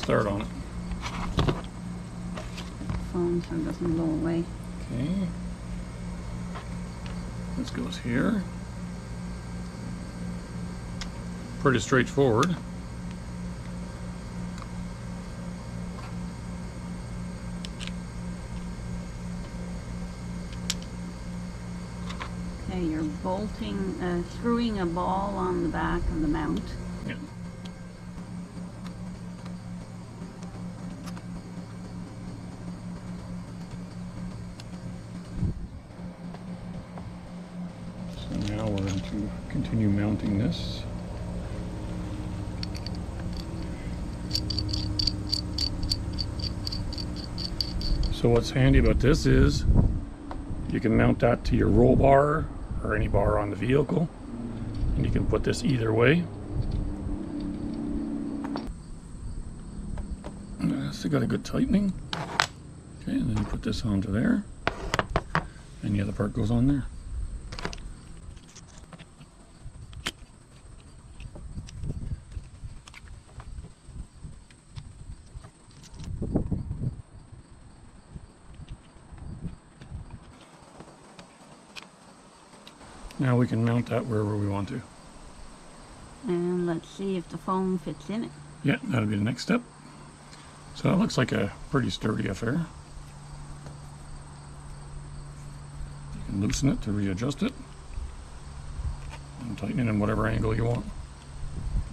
start on it. Phone so it doesn't blow away. Okay. This goes here. Pretty straightforward. Okay, you're bolting, screwing a ball on the back of the mount. Yeah. So now we're going to continue mounting this. So what's handy about this is you can mount that to your roll bar or any bar on the vehicle, and you can put this either way. So got a good tightening. Okay, and then you put this onto there, and the other part goes on there. Now we can mount that wherever we want to. And let's see if the phone fits in it. Yeah, that'll be the next step. So that looks like a pretty sturdy affair. You can loosen it to readjust it and tighten it in whatever angle you want.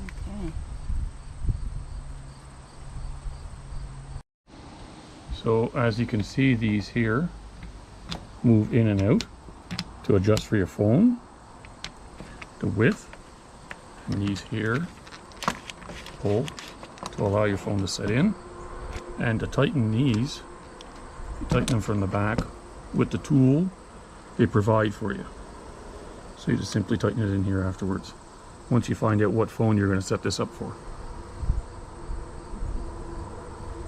Okay. So as you can see, these here move in and out to adjust for your phone, the width, and these here pull to allow your phone to set in. And to tighten these, you tighten them from the back with the tool they provide for you. So you just simply tighten it in here afterwards, once you find out what phone you're going to set this up for.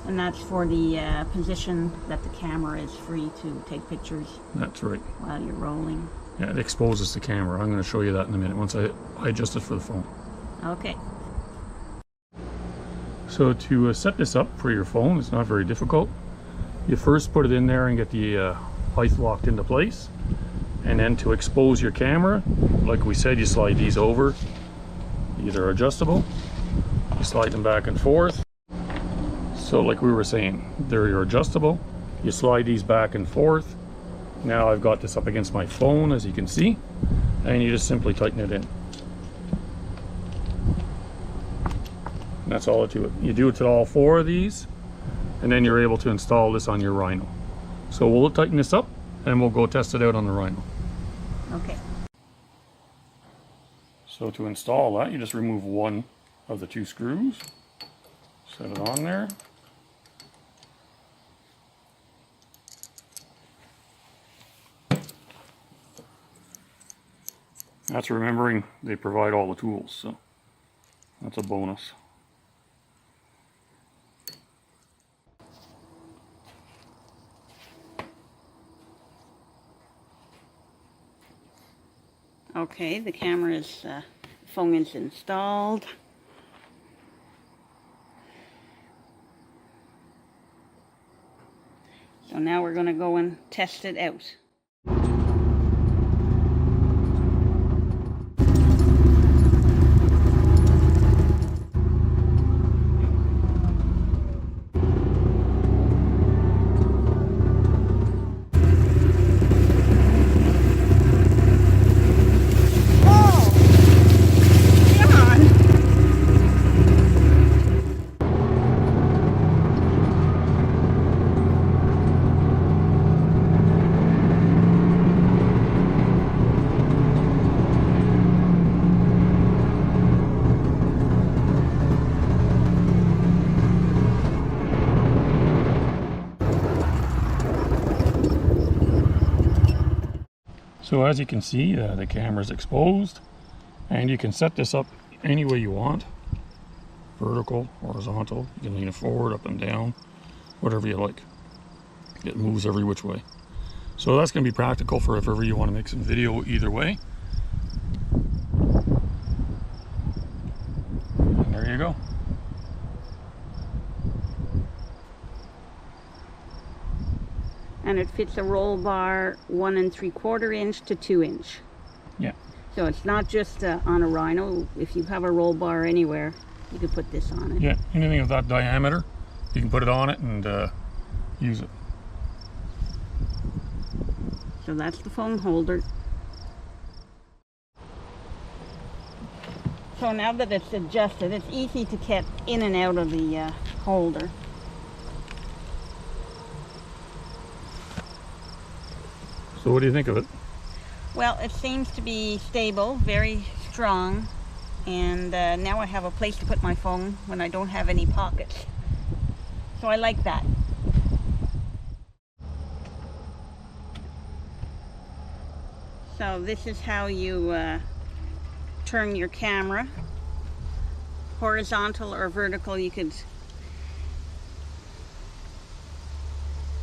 And that's for the position that the camera is free to take pictures. That's right. While you're rolling. Yeah, it exposes the camera. I'm going to show you that in a minute once I adjust it for the phone. Okay. So to set this up for your phone, it's not very difficult. You first put it in there and get the height locked into place. And then to expose your camera, like we said, you slide these over. These are adjustable. You slide them back and forth. So like we were saying, they're adjustable. You slide these back and forth. Now I've got this up against my phone, as you can see, and you just simply tighten it in. And that's all to it. You do it to all four of these, and then you're able to install this on your Rhino. So we'll tighten this up, and we'll go test it out on the Rhino. Okay. So to install that, you just remove one of the two screws, set it on there. That's remembering they provide all the tools, so that's a bonus. Okay, the camera's phone is installed. So now we're going to go and test it out. So as you can see, the camera is exposed, and you can set this up any way you want. Vertical, horizontal, you can lean it forward, up and down, whatever you like. It moves every which way. So that's going to be practical for if ever you want to make some video either way. And there you go. And it fits a roll bar 1 3/4 inch to 2 inch. Yeah. So it's not just on a Rhino. If you have a roll bar anywhere, you could put this on it. Yeah, anything of that diameter, you can put it on it and use it. So that's the phone holder. So now that it's adjusted, it's easy to get in and out of the holder. So what do you think of it? Well, it seems to be stable, very strong, and now I have a place to put my phone when I don't have any pockets. So I like that. So this is how you turn your camera. Horizontal or vertical, you could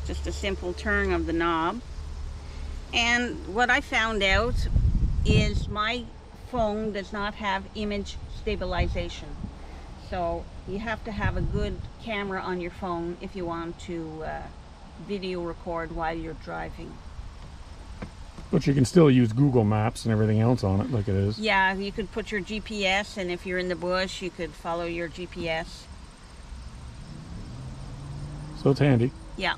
just a simple turn of the knob. And what I found out is my phone does not have image stabilization. So you have to have a good camera on your phone if you want to video record while you're driving. But you can still use Google Maps and everything else on it like it is. Yeah, you could put your GPS, and if you're in the bush, you could follow your GPS. So it's handy. Yeah.